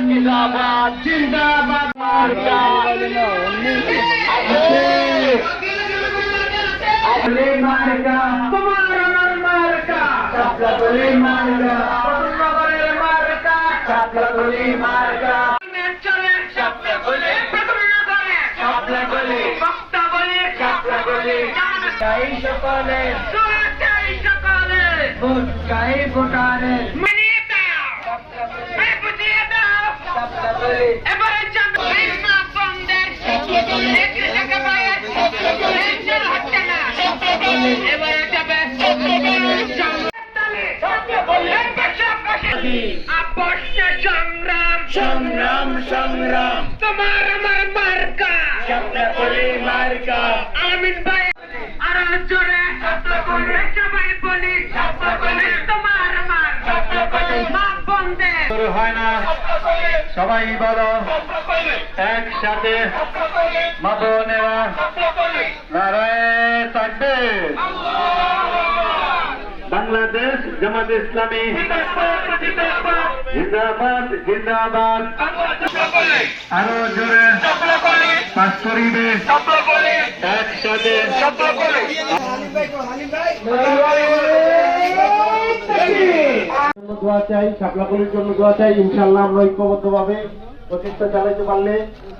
जिंदाबाद जिंदाबाद मार्का मार्का तुम्हारा मार्का छापला गोली मार्का तुम्हारे मार्का छापला गोली मार्का चले छापला गोली छापला गोली बक्ता गोली छापला गोली चाई सकले चाई सकले भोट चाई भोटारे मनीता छापला गोली छापला गोली एबारे चांद ना बंदे छापला गोली एक जगह बाया छापला गोली चल हटना छापला गोली एबारे जाबे छापला गोली छापला गोली आपसे संग्राम संग्राम संग्राम तुम्हारा मार्का छापला गोली मार्का आमिन भाई আরো জোরে ছাপলা গোলি সবাই বলি ছাপলা গোলি তোমার মার ছাপলা গোলি মা বন্দে শুরু হয় না সবাই বলো একসাথে মা বোনেরা নারায়ে তাকবীর বাংলাদেশ জামাত ইসলামী জিন্দাবাদ জিন্দাবাদ আরো জোরে পাস করিবে একসাথে দোয়া চাই শাপলাকলির জন্য দোয়া চাই ইনশাআল্লাহ আমরা ঐক্যবদ্ধভাবে প্রচেষ্টা চালাতে পারলে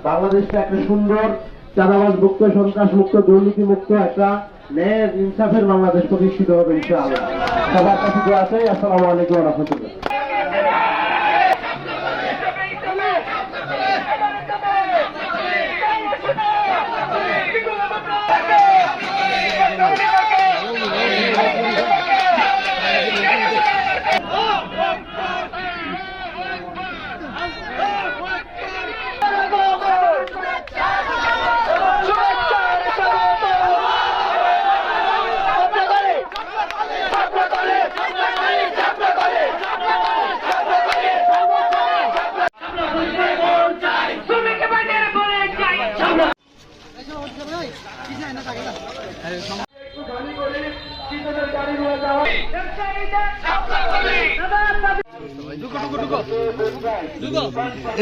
বাংলাদেশটা একটা সুন্দর চাঁদাবাজ মুক্ত সন্ত্রাস মুক্ত দুর্নীতি মুক্ত একটা ন্যায় ইনসাফের বাংলাদেশ প্রতিষ্ঠিত হবে ইনশাআল্লাহ সবার কাছে দোয়া চাই আসসালামু আলাইকুম ওয়া রাহমাতুল্লাহ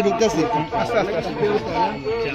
ঢুকতেছি আস্তে আস্তে